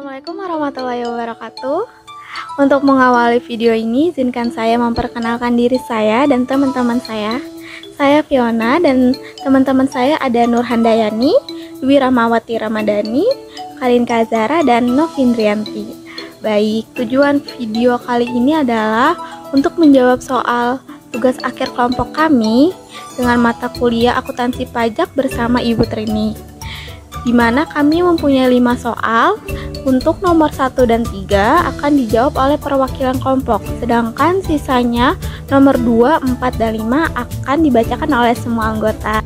Assalamualaikum warahmatullahi wabarakatuh. Untuk mengawali video ini, izinkan saya memperkenalkan diri saya dan teman-teman saya. Saya Fiona dan teman-teman saya ada Nur Handayani, Dwi Rahmawati Ramadhani, Karin Kazara, dan Novindrianti. Baik, tujuan video kali ini adalah untuk menjawab soal tugas akhir kelompok kami dengan mata kuliah akuntansi pajak bersama Ibu Trini, di mana kami mempunyai 5 soal. Untuk nomor 1 dan 3 akan dijawab oleh perwakilan kelompok, sedangkan sisanya nomor 2, 4, dan 5 akan dibacakan oleh semua anggota.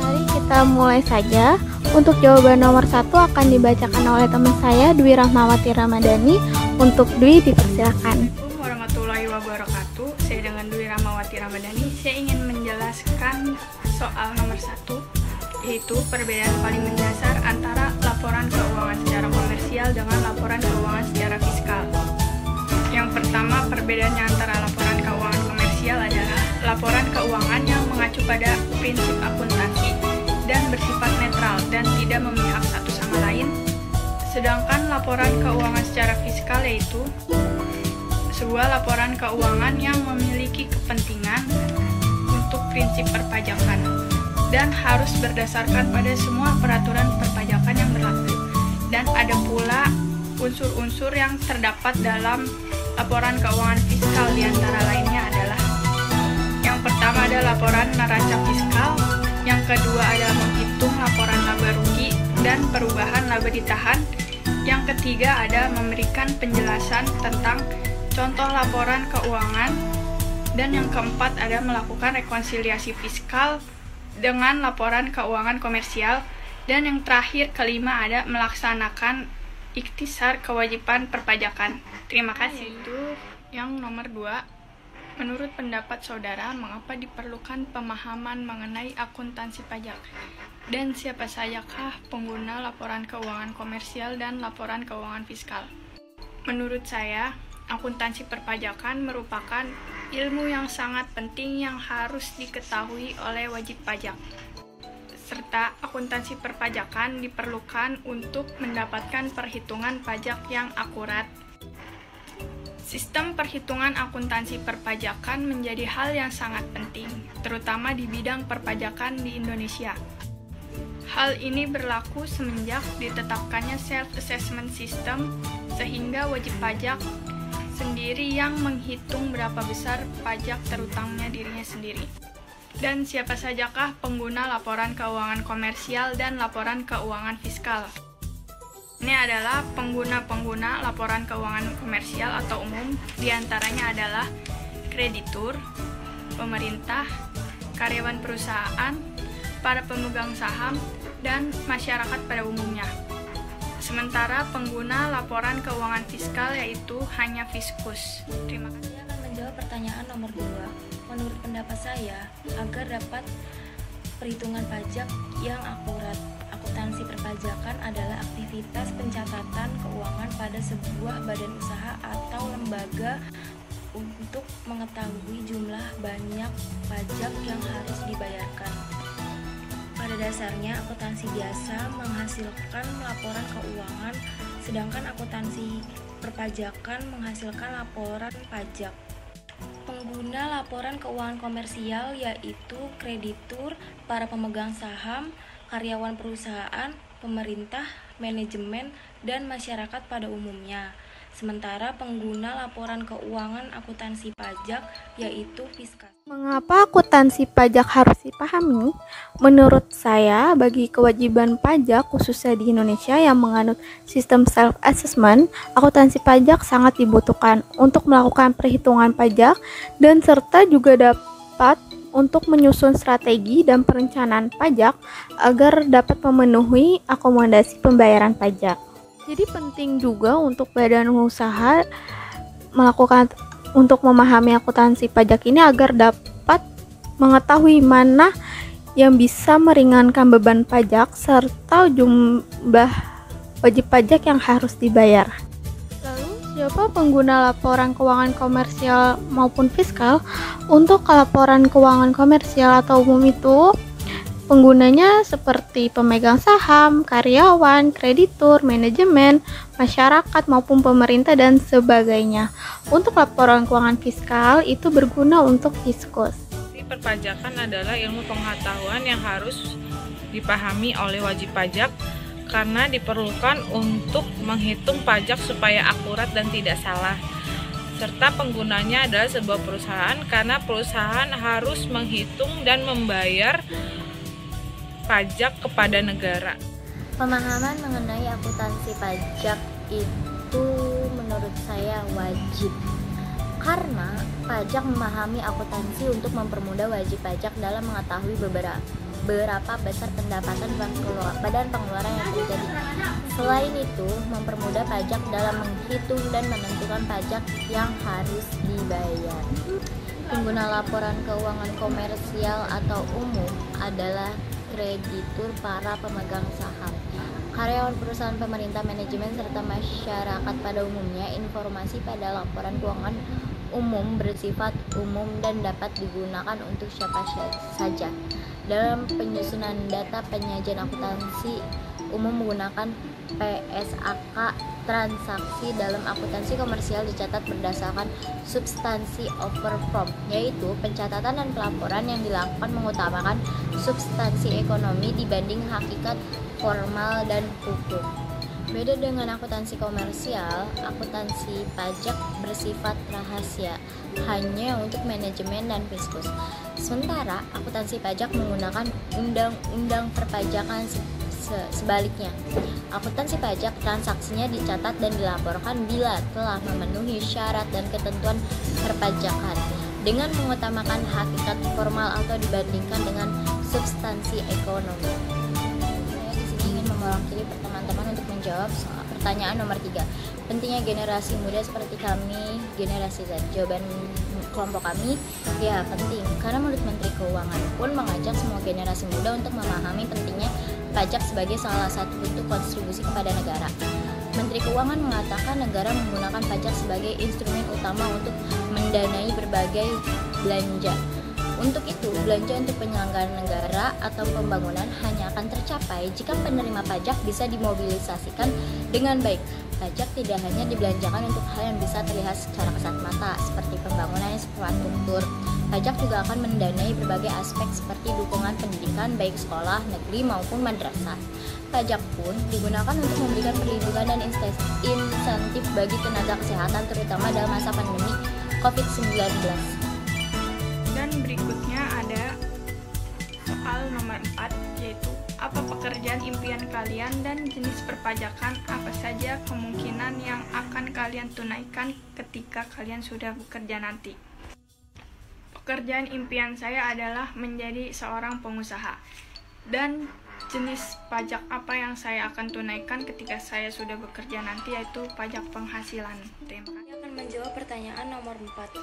Mari kita mulai saja. Untuk jawaban nomor 1 akan dibacakan oleh teman saya, Dwi Rahmawati Ramadhani. Untuk Dwi, dipersilakan. Assalamualaikum warahmatullahi wabarakatuh. Saya dengan Dwi Rahmawati Ramadhani. Saya ingin menjelaskan soal nomor 1, yaitu perbedaan paling mendasar antara laporan keuangan secara komersial dengan laporan keuangan secara fiskal. Yang pertama, perbedaannya antara laporan keuangan komersial adalah laporan keuangan yang mengacu pada prinsip akuntansi dan bersifat netral dan tidak memihak satu sama lain. Sedangkan laporan keuangan secara fiskal yaitu sebuah laporan keuangan yang memiliki kepentingan untuk prinsip perpajakan dan harus berdasarkan pada semua peraturan perpajakan yang berlaku. Dan ada pula unsur-unsur yang terdapat dalam laporan keuangan fiskal, diantara lainnya adalah yang pertama ada laporan neraca fiskal, yang kedua adalah menghitung laporan laba rugi dan perubahan laba ditahan, yang ketiga ada memberikan penjelasan tentang contoh laporan keuangan, dan yang keempat ada melakukan rekonsiliasi fiskal dengan laporan keuangan komersial, dan yang terakhir kelima ada melaksanakan ikhtisar kewajiban perpajakan. Terima kasih. Itu yang nomor 2. Menurut pendapat saudara, mengapa diperlukan pemahaman mengenai akuntansi pajak? Dan siapa sajakah pengguna laporan keuangan komersial dan laporan keuangan fiskal? Menurut saya, akuntansi perpajakan merupakan ilmu yang sangat penting yang harus diketahui oleh wajib pajak. Serta akuntansi perpajakan diperlukan untuk mendapatkan perhitungan pajak yang akurat. Sistem perhitungan akuntansi perpajakan menjadi hal yang sangat penting, terutama di bidang perpajakan di Indonesia. Hal ini berlaku semenjak ditetapkannya self-assessment system, sehingga wajib pajak sendiri yang menghitung berapa besar pajak terutangnya dirinya sendiri. Dan siapa sajakah pengguna laporan keuangan komersial dan laporan keuangan fiskal? Ini adalah pengguna-pengguna laporan keuangan komersial atau umum, diantaranya adalah kreditur, pemerintah, karyawan perusahaan, para pemegang saham, dan masyarakat pada umumnya. Sementara pengguna laporan keuangan fiskal yaitu hanya Fiskus. Terima kasih. Saya akan menjawab pertanyaan nomor 2. Menurut pendapat saya, agar dapat perhitungan pajak yang akurat, akuntansi perpajakan adalah aktivitas pencatatan keuangan pada sebuah badan usaha atau lembaga untuk mengetahui jumlah banyak pajak yang harus dibayarkan. Pada dasarnya, akuntansi biasa menghasilkan laporan keuangan, sedangkan akuntansi perpajakan menghasilkan laporan pajak. Pengguna laporan keuangan komersial yaitu kreditur, para pemegang saham, karyawan perusahaan, pemerintah, manajemen, dan masyarakat pada umumnya. Sementara pengguna laporan keuangan akuntansi pajak yaitu Fiskus. Mengapa akuntansi pajak harus dipahami? Menurut saya, bagi kewajiban pajak khususnya di Indonesia yang menganut sistem self-assessment, akuntansi pajak sangat dibutuhkan untuk melakukan perhitungan pajak dan serta juga dapat untuk menyusun strategi dan perencanaan pajak agar dapat memenuhi akomodasi pembayaran pajak. Jadi penting juga untuk badan usaha untuk memahami akuntansi pajak ini agar dapat mengetahui mana yang bisa meringankan beban pajak serta jumlah wajib pajak yang harus dibayar. Lalu, siapa pengguna laporan keuangan komersial maupun fiskal? Untuk laporan keuangan komersial atau umum itu, Penggunanya seperti pemegang saham, karyawan, kreditur, manajemen, masyarakat maupun pemerintah dan sebagainya. Untuk laporan keuangan fiskal itu berguna untuk fiskus. Perpajakan adalah ilmu pengetahuan yang harus dipahami oleh wajib pajak karena diperlukan untuk menghitung pajak supaya akurat dan tidak salah. Serta penggunanya adalah sebuah perusahaan karena perusahaan harus menghitung dan membayar pajak kepada negara. Pemahaman mengenai akuntansi pajak itu menurut saya wajib, karena pajak memahami akuntansi untuk mempermudah wajib pajak dalam mengetahui berapa besar pendapatan badan pengeluaran yang terjadi. Selain itu, mempermudah pajak dalam menghitung dan menentukan pajak yang harus dibayar. Pengguna laporan keuangan komersial atau umum adalah kreditur, para pemegang saham, karyawan perusahaan pemerintah, manajemen, serta masyarakat pada umumnya. Informasi pada laporan keuangan umum bersifat umum dan dapat digunakan untuk siapa saja. Dalam penyusunan data penyajian akuntansi umum menggunakan PSAK, transaksi dalam akuntansi komersial dicatat berdasarkan substansi over form, yaitu pencatatan dan pelaporan yang dilakukan mengutamakan substansi ekonomi dibanding hakikat formal dan hukum. Beda dengan akuntansi komersial, akuntansi pajak bersifat rahasia, hanya untuk manajemen dan fiskus. Sementara akuntansi pajak menggunakan undang-undang perpajakan. Sebaliknya, akuntansi pajak transaksinya dicatat dan dilaporkan bila telah memenuhi syarat dan ketentuan perpajakan dengan mengutamakan hakikat formal atau dibandingkan dengan substansi ekonomi. Saya di sini ingin mewakili teman-teman untuk menjawab soal pertanyaan nomor 3. Pentingnya generasi muda seperti kami, generasi Z. Jawaban kelompok kami, ya penting, karena menurut Menteri Keuangan pun mengajak semua generasi muda untuk memahami pentingnya pajak sebagai salah satu bentuk kontribusi kepada negara. Menteri Keuangan mengatakan negara menggunakan pajak sebagai instrumen utama untuk mendanai berbagai belanja. Untuk itu, belanja untuk penyelenggaraan negara atau pembangunan hanya akan tercapai jika penerima pajak bisa dimobilisasikan dengan baik. Pajak tidak hanya dibelanjakan untuk hal yang bisa terlihat secara kasat mata, seperti pembangunan infrastruktur. Pajak juga akan mendanai berbagai aspek seperti dukungan pendidikan, baik sekolah, negeri maupun madrasah. Pajak pun digunakan untuk memberikan perlindungan dan insentif bagi tenaga kesehatan, terutama dalam masa pandemi COVID-19. Dan berikutnya ada soal nomor 4, yaitu apa pekerjaan impian kalian dan jenis perpajakan apa saja kemungkinan yang akan kalian tunaikan ketika kalian sudah bekerja nanti. Pekerjaan impian saya adalah menjadi seorang pengusaha. Dan jenis pajak apa yang saya akan tunaikan ketika saya sudah bekerja nanti yaitu pajak penghasilan. Terima kasih. Saya akan menjawab pertanyaan nomor 4.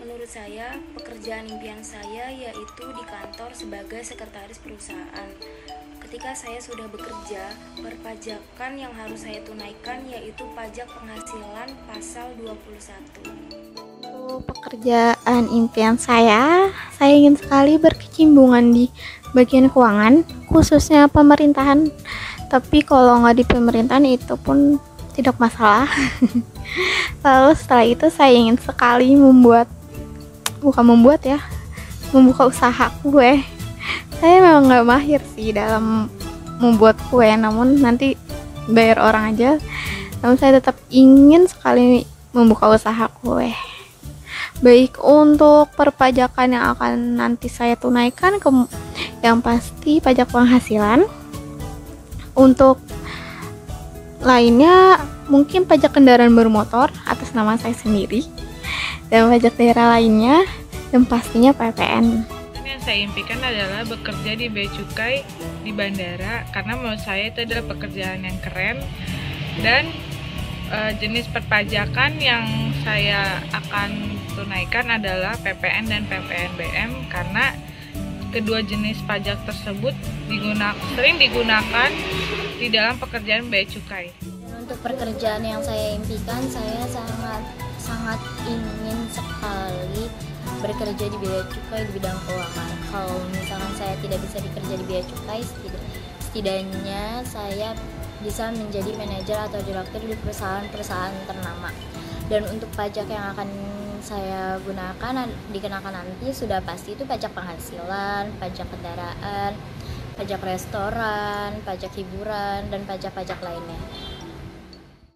Menurut saya, pekerjaan impian saya yaitu di kantor sebagai sekretaris perusahaan. Ketika saya sudah bekerja, perpajakan yang harus saya tunaikan yaitu pajak penghasilan pasal 21. Pekerjaan impian saya ingin sekali berkecimpungan di bagian keuangan, khususnya pemerintahan. Tapi kalau nggak di pemerintahan itu pun tidak masalah. Lalu setelah itu saya ingin sekali membuka usaha kue. Saya memang nggak mahir sih dalam membuat kue, namun nanti bayar orang aja. Namun saya tetap ingin sekali membuka usaha kue. Baik untuk perpajakan yang akan nanti saya tunaikan, yang pasti pajak penghasilan. Untuk lainnya mungkin pajak kendaraan bermotor atas nama saya sendiri, dan pajak daerah lainnya, dan pastinya PPN. Yang saya impikan adalah bekerja di Bea Cukai di bandara, karena menurut saya itu adalah pekerjaan yang keren. Dan jenis perpajakan yang saya akan tunaikan adalah PPN dan PPNBM, karena kedua jenis pajak tersebut sering digunakan di dalam pekerjaan Bea Cukai. Untuk pekerjaan yang saya impikan, saya sangat ingin sekali bekerja di bea cukai di bidang keuangan. Kalau misalkan saya tidak bisa bekerja di bea cukai, setidaknya saya bisa menjadi manajer atau direktur di perusahaan-perusahaan ternama. Dan untuk pajak yang akan saya gunakan dikenakan nanti sudah pasti itu pajak penghasilan, pajak kendaraan, pajak restoran, pajak hiburan, dan pajak-pajak lainnya.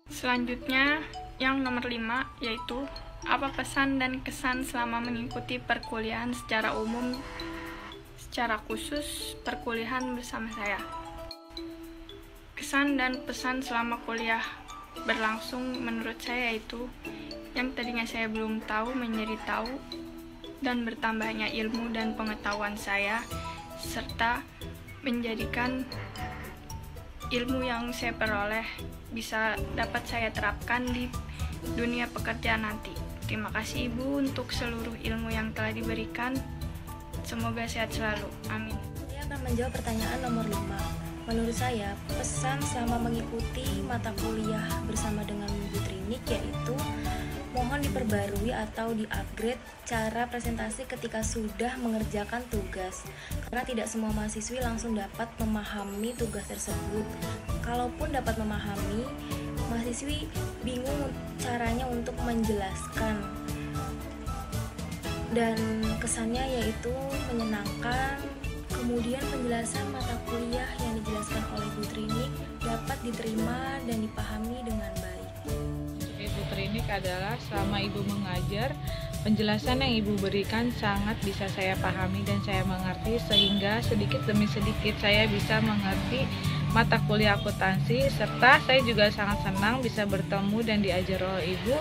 Selanjutnya yang nomor 5 yaitu apa pesan dan kesan selama mengikuti perkuliahan secara umum, secara khusus perkuliahan bersama saya. Kesan dan pesan selama kuliah berlangsung menurut saya yaitu yang tadinya saya belum tahu menjadi tahu, dan bertambahnya ilmu dan pengetahuan saya, serta menjadikan ilmu yang saya peroleh bisa dapat saya terapkan di dunia pekerjaan nanti. Terima kasih Ibu untuk seluruh ilmu yang telah diberikan. Semoga sehat selalu. Amin. Saya akan menjawab pertanyaan nomor 5. Menurut saya, pesan selama mengikuti mata kuliah bersama dengan Bu Trinik yaitu mohon diperbarui atau di-upgrade cara presentasi ketika sudah mengerjakan tugas, karena tidak semua mahasiswi langsung dapat memahami tugas tersebut. Kalaupun dapat memahami, mahasiswi bingung caranya untuk menjelaskan. Dan kesannya yaitu menyenangkan. Kemudian penjelasan mata kuliah yang dijelaskan oleh Bu Trinik dapat diterima dan dipahami dengan baik. Ibu Trinik adalah selama Ibu mengajar, penjelasan yang Ibu berikan sangat bisa saya pahami dan saya mengerti, sehingga sedikit demi sedikit saya bisa mengerti mata kuliah akuntansi, serta saya juga sangat senang bisa bertemu dan diajar oleh Ibu,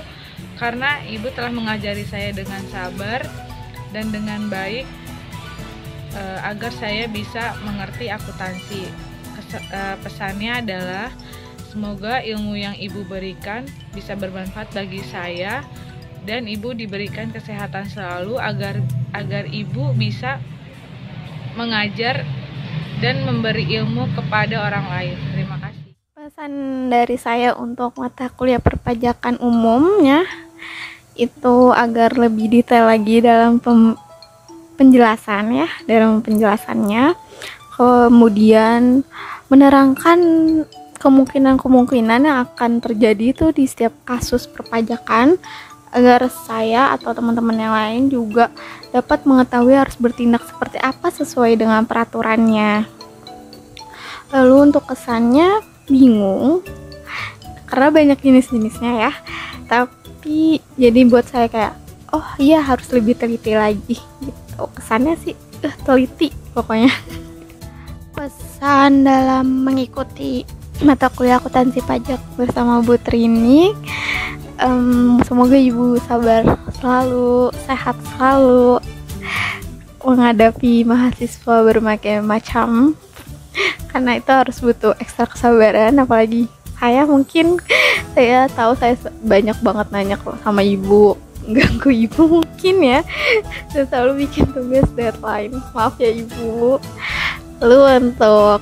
karena Ibu telah mengajari saya dengan sabar dan dengan baik agar saya bisa mengerti akuntansi. Pesannya adalah semoga ilmu yang Ibu berikan bisa bermanfaat bagi saya, dan Ibu diberikan kesehatan selalu agar Ibu bisa mengajar dan memberi ilmu kepada orang lain. Terima kasih. Pesan dari saya untuk mata kuliah perpajakan umumnya itu agar lebih detail lagi dalam penjelasan ya, dalam penjelasannya, kemudian menerangkan kemungkinan-kemungkinan yang akan terjadi itu di setiap kasus perpajakan, agar saya atau teman-teman yang lain juga dapat mengetahui harus bertindak seperti apa sesuai dengan peraturannya. Lalu untuk kesannya bingung karena banyak jenis-jenisnya ya, tapi jadi buat saya kayak oh iya harus lebih teliti lagi gitu. Kesannya sih teliti pokoknya. Pesan dalam mengikuti mata kuliah akuntansi pajak bersama Bu Trinik, semoga Ibu sabar selalu, sehat selalu menghadapi mahasiswa berbagai macam, karena itu harus butuh ekstra kesabaran. Apalagi saya tahu saya banyak banget nanya sama Ibu, ganggu Ibu mungkin ya, dan selalu bikin tugas deadline, maaf ya Ibu. Lalu untuk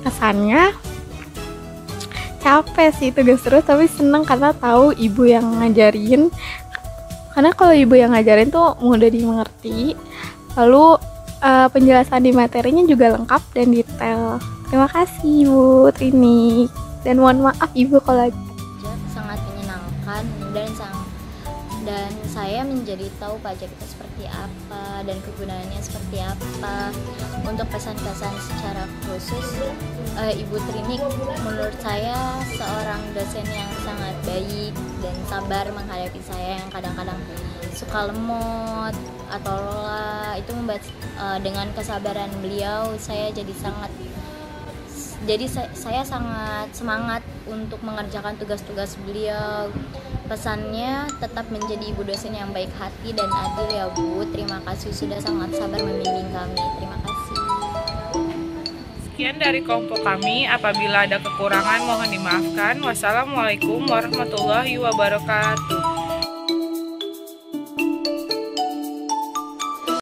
kesannya capek sih tugas terus, tapi seneng karena tahu Ibu yang ngajarin, karena kalau Ibu yang ngajarin tuh mudah dimengerti, lalu penjelasan di materinya juga lengkap dan detail. Terima kasih Bu Trinik, dan mohon maaf Ibu kalau sangat menyenangkan dan saya menjadi tahu pajak itu seperti apa dan kegunaannya seperti apa. Untuk pesan-pesan secara khusus, Ibu Trinik menurut saya seorang dosen yang sangat baik dan sabar menghadapi saya yang kadang-kadang suka lemot atau lelah. Itu membuat dengan kesabaran beliau saya sangat semangat untuk mengerjakan tugas-tugas beliau. Pesannya tetap menjadi ibu dosen yang baik hati dan adil ya Bu. Terima kasih sudah sangat sabar membimbing kami. Terima kasih. Sekian dari kelompok kami. Apabila ada kekurangan mohon dimaafkan. Wassalamualaikum warahmatullahi wabarakatuh.